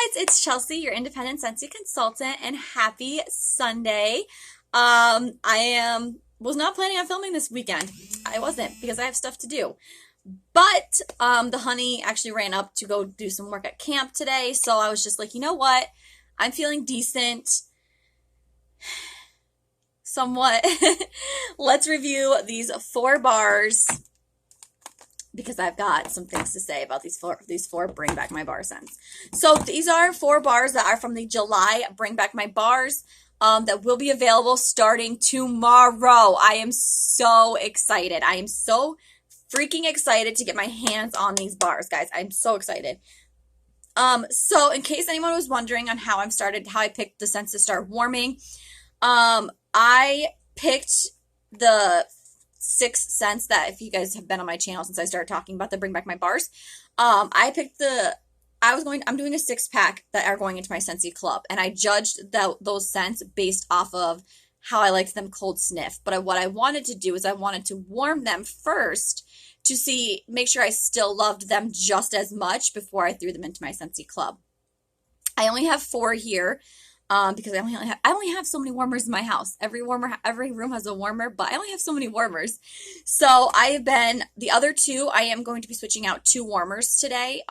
guys, it's Chelsea, your independent Scentsy consultant, and happy Sunday. Was not planning on filming this weekend. I wasn't because I have stuff to do. But the honey actually ran up to go do some work at camp today, so I was just like, you know what? I'm feeling decent, somewhat. Let's review these 4 bars because I've got some things to say about these four Bring Back My Bar scents. So these are 4 bars that are from the July Bring Back My Bars that will be available starting tomorrow. I am so excited. I am so freaking excited to get my hands on these bars, guys. I'm so excited. So in case anyone was wondering on how I picked the scents to start warming, I picked the 6 scents that, if you guys have been on my channel since I started talking about the Bring Back My Bars, I'm doing a 6-pack that are going into my Scentsy Club, and I judged those scents based off of how I liked them cold sniff. But what I wanted to do is I wanted to warm them first to make sure I still loved them just as much before I threw them into my Scentsy Club. I only have 4 here. Because I only have so many warmers in my house. Every room has a warmer, but I only have so many warmers. So the other 2, I am going to be switching out 2 warmers today.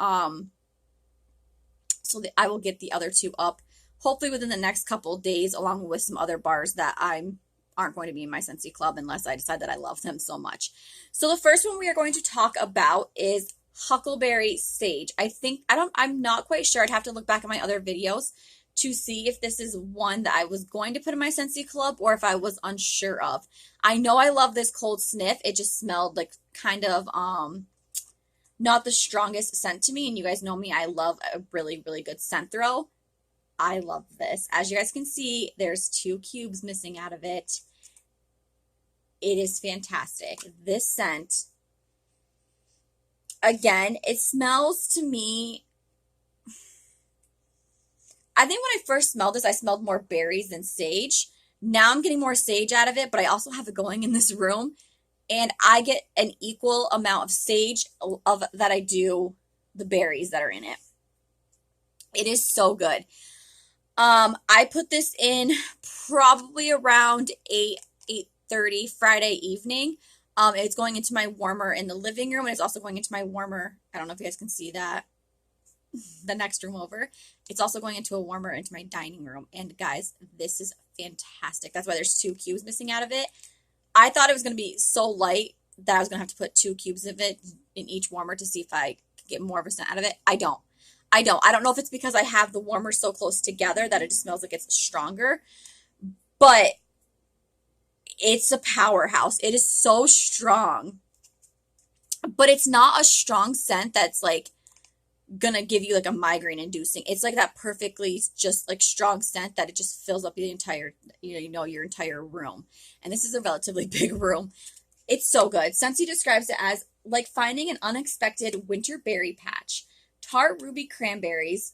So that I will get the other 2 up, hopefully within the next couple days, along with some other bars that aren't going to be in my Scentsy Club unless I decide that I love them so much. So the first one we are going to talk about is Huckleberry Sage. I'm not quite sure. I'd have to look back at my other videos to see if this is one that I was going to put in my Scentsy Club or if I was unsure of. I know I love this cold sniff. It just smelled like kind of not the strongest scent to me, and you guys know me, I love a really, really good scent throw. I love this. As you guys can see, there's 2 cubes missing out of it. It is fantastic. This scent, again, it smells to me, I think when I first smelled this, I smelled more berries than sage. Now I'm getting more sage out of it, but I also have it going in this room, and I get an equal amount of sage that I do the berries that are in it. It is so good. I put this in probably around 8:30 Friday evening. It's going into my warmer in the living room, and it's also going into my warmer, I don't know if you guys can see that, the next room over. It's also going into a warmer into my dining room. And guys, this is fantastic. That's why there's 2 cubes missing out of it. I thought it was going to be so light that I was going to have to put 2 cubes of it in each warmer to see if I could get more of a scent out of it. I don't know if it's because I have the warmers so close together that it just smells like it's stronger, but it's a powerhouse. It is so strong, but it's not a strong scent that's like gonna give you like a migraine inducing. It's like that perfectly just like strong scent that it just fills up the entire, your entire room. And this is a relatively big room. It's so good. Scentsy describes it as like finding an unexpected winter berry patch, tart ruby cranberries,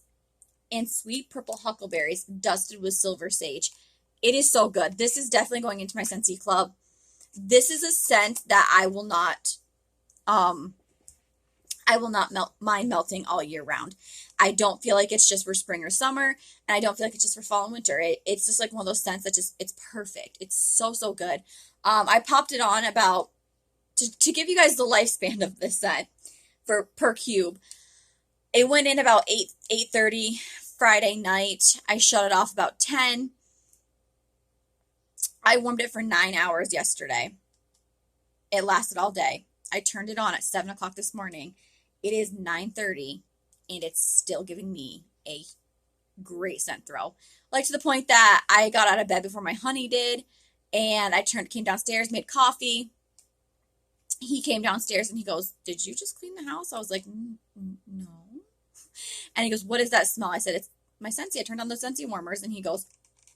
and sweet purple huckleberries dusted with silver sage. It is so good. This is definitely going into my Scentsy Club. This is a scent that I will not mind melting all year round. I don't feel like it's just for spring or summer, and I don't feel like it's just for fall and winter. It's just like one of those scents that it's perfect. It's so, so good. I popped it on about, to give you guys the lifespan of this scent per cube. It went in about 8:30 Friday night. I shut it off about 10. I warmed it for 9 hours yesterday. It lasted all day. I turned it on at 7 o'clock this morning. It is 9:30, and it's still giving me a great scent throw. Like to the point that I got out of bed before my honey did, and I came downstairs, made coffee. He came downstairs, and he goes, "Did you just clean the house?" I was like, "No." And he goes, "What is that smell?" I said, "It's my Scentsy. I turned on the Scentsy warmers." And he goes,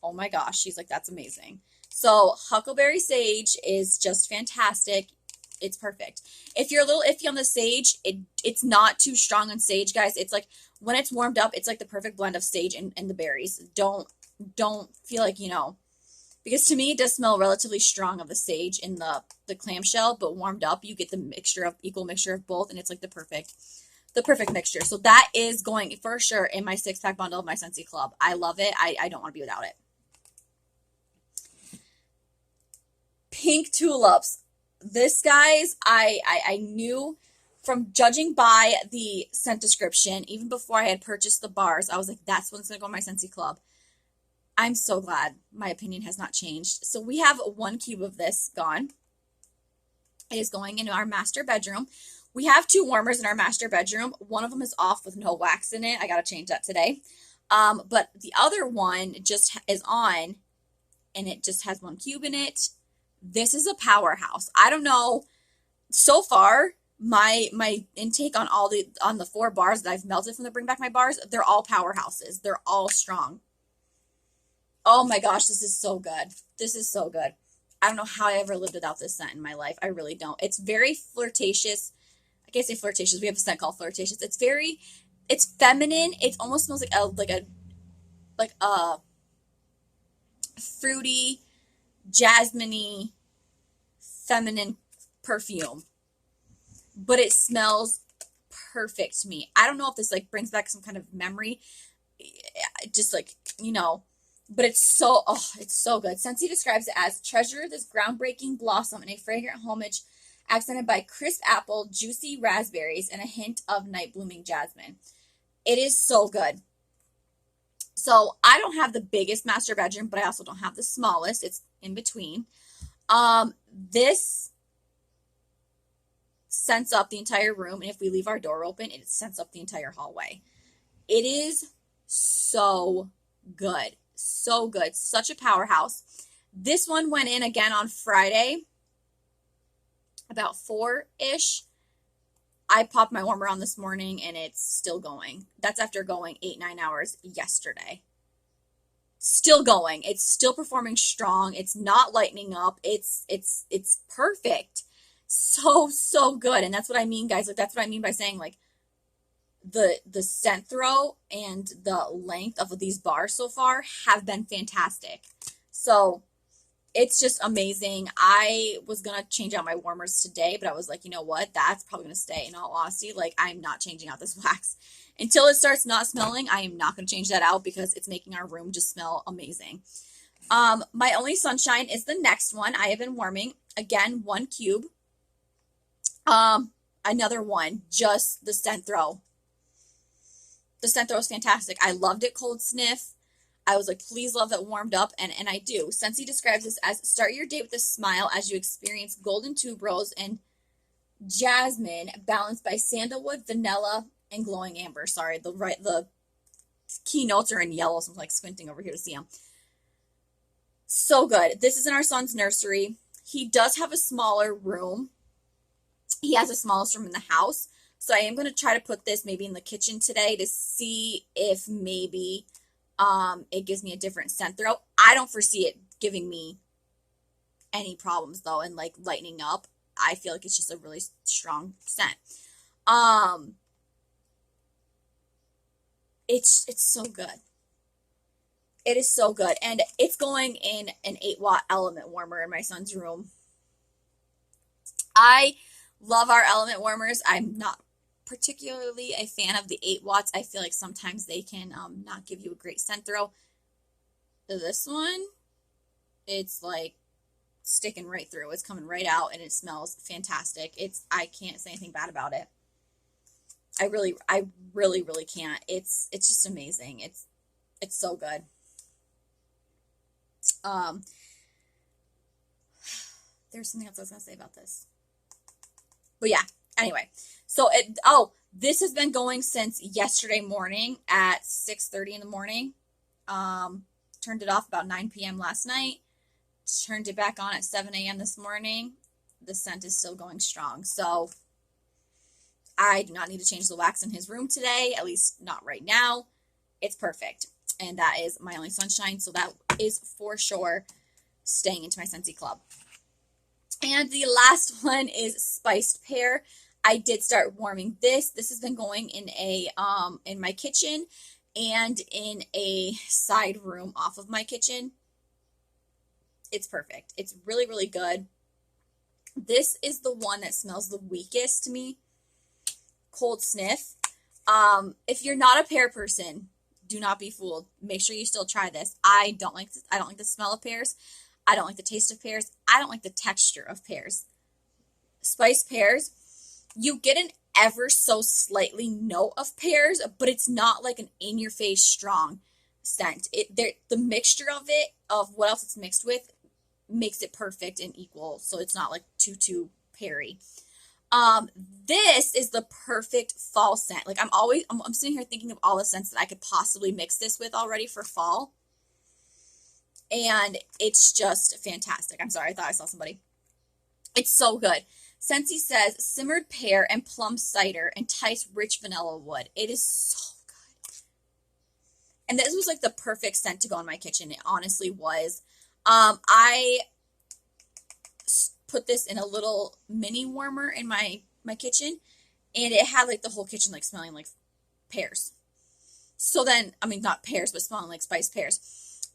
"Oh my gosh." She's like, "That's amazing." So Huckleberry Sage is just fantastic. It's perfect. If you're a little iffy on the sage, it's not too strong on sage, guys. It's like when it's warmed up, it's like the perfect blend of sage and the berries. Don't feel like, because to me it does smell relatively strong of the sage in the clamshell, but warmed up you get the equal mixture of both, and it's like the perfect the perfect mixture. So that is going for sure in my 6-pack bundle of my Scentsy Club. I love it. I don't want to be without it. Pink Tulips. This, guys, I knew from judging by the scent description, even before I had purchased the bars, I was like, that's what's going to go in my Scentsy Club. I'm so glad my opinion has not changed. So we have 1 cube of this gone. It is going into our master bedroom. We have 2 warmers in our master bedroom. One of them is off with no wax in it. I got to change that today. But the other one just is on, and it just has 1 cube in it. This is a powerhouse. I don't know. So far, my intake on the 4 bars that I've melted from the Bring Back My bars, they're all powerhouses. They're all strong. Oh my gosh, this is so good. This is so good. I don't know how I ever lived without this scent in my life. I really don't. It's very flirtatious. I can't say flirtatious. We have a scent called flirtatious. It's feminine. It almost smells like a fruity, jasmine-y, feminine perfume. But it smells perfect to me. I don't know if this like brings back some kind of memory. Just like, but it's so good. Scentsy describes it as treasure this groundbreaking blossom in a fragrant homage accented by crisp apple, juicy raspberries, and a hint of night blooming jasmine. It is so good. So I don't have the biggest master bedroom, but I also don't have the smallest. It's in between. This scents up the entire room, and if we leave our door open, it scents up the entire hallway. It is so good. So good. Such a powerhouse. This one went in again on Friday, about 4-ish. I popped my warmer on this morning, and it's still going. That's after going 8-9 hours yesterday. Still going. It's still performing strong. It's not lightening up. It's perfect. So good. And that's what I mean, guys. Like, that's what I mean by saying, like, the scent throw and the length of these bars so far have been fantastic. So it's just amazing. I was going to change out my warmers today, but I was like, you know what? That's probably going to stay. In all honesty, like, I'm not changing out this wax. Until it starts not smelling, I am not going to change that out because it's making our room just smell amazing. My only sunshine is the next one. I have been warming. Again, 1 cube. Another one, just the scent throw. The scent throw is fantastic. I loved it cold sniff. I was like, please love it warmed up, and I do. Scentsy describes this as start your date with a smile as you experience golden tuberose and jasmine balanced by sandalwood, vanilla, and glowing amber. Sorry, the key notes are in yellow, so I'm like squinting over here to see them. So good. This is in our son's nursery. He does have a smaller room. He has the smallest room in the house. So I am going to try to put this maybe in the kitchen today to see if maybe it gives me a different scent throw. I don't foresee it giving me any problems though, and like lightening up. I feel like it's just a really strong scent. It's so good. It is so good. And it's going in an 8-watt element warmer in my son's room. I love our element warmers. I'm not particularly a fan of the 8 watts. I feel like sometimes they can not give you a great scent throw. This one, it's like sticking right through. It's coming right out, and it smells fantastic. I can't say anything bad about it. I really can't. It's just amazing. It's so good. There's something else I was gonna say about this. But yeah, anyway. So this has been going since yesterday morning at 6:30 in the morning. Turned it off about 9 p.m. last night. Turned it back on at 7 a.m. this morning. The scent is still going strong. So I do not need to change the wax in his room today, at least not right now. It's perfect. And that is my only sunshine. So that is for sure staying into my Scentsy Club. And the last one is Spiced Pear. I did start warming this. This has been going in in my kitchen and in a side room off of my kitchen. It's perfect. It's really, really good. This is the one that smells the weakest to me. Cold sniff. If you're not a pear person, do not be fooled. Make sure you still try this. I don't like the smell of pears. I don't like the taste of pears. I don't like the texture of pears. Spiced pears, you get an ever so slightly note of pears, but it's not like an in your face strong scent. The mixture of it, of what else it's mixed with, makes it perfect and equal, so it's not like too peary. This is the perfect fall scent. Like I'm sitting here thinking of all the scents that I could possibly mix this with already for fall. And it's just fantastic. I'm sorry, I thought I saw somebody. It's so good. Scentsy says simmered pear and plum cider entice rich vanilla wood. It is so good. And this was like the perfect scent to go in my kitchen. It honestly was. I put this in a little mini warmer in my kitchen, and it had like the whole kitchen like smelling like pears. So then, I mean, not pears, but smelling like spiced pears.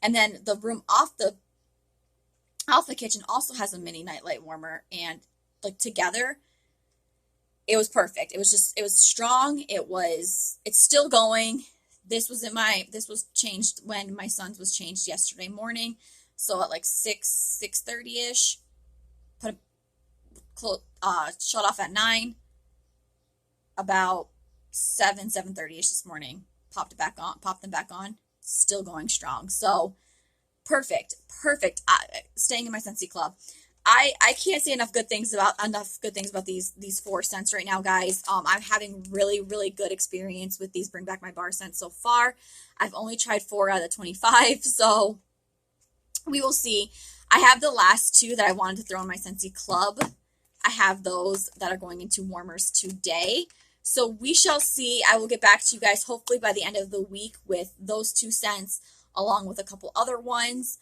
And then the room off the kitchen also has a mini nightlight warmer, and like together, it was perfect. It was strong. It's still going. This was changed when my son's was changed yesterday morning. So at like 6:30ish, shut off at 9. About 7:30ish this morning, popped them back on. Still going strong. So perfect. Staying in my Scentsy club. I can't say enough good things about these 4 scents right now, guys. I'm having really, really good experience with these Bring Back My Bar scents so far. I've only tried 4 out of 25, so we will see. I have the last 2 that I wanted to throw in my Scentsy club. I have those that are going into warmers today. So we shall see. I will get back to you guys hopefully by the end of the week with those 2 scents along with a couple other ones.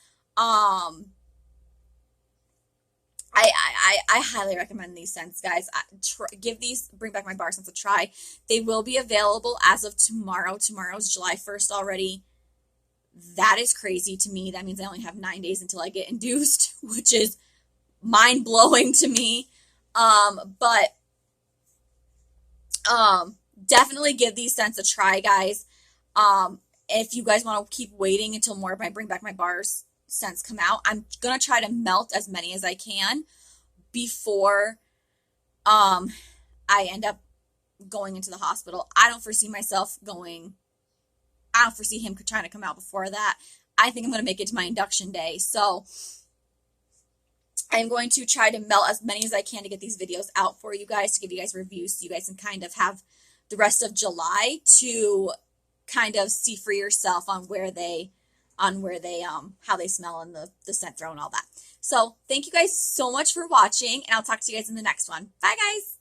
I highly recommend these scents, guys. Give these Bring Back My Bar scents a try. They will be available as of tomorrow. Tomorrow's July 1st already. That is crazy to me. That means I only have 9 days until I get induced, which is mind-blowing to me. But definitely give these scents a try, guys. If you guys want to keep waiting until more of my Bring Back My Bars scents come out, I'm going to try to melt as many as I can before I end up going into the hospital. I don't foresee him trying to come out before that. I think I'm going to make it to my induction day. So I'm going to try to melt as many as I can to get these videos out for you guys, to give you guys reviews so you guys can kind of have the rest of July to kind of see for yourself on how they smell and the scent throw and all that. So thank you guys so much for watching, and I'll talk to you guys in the next one. Bye, guys.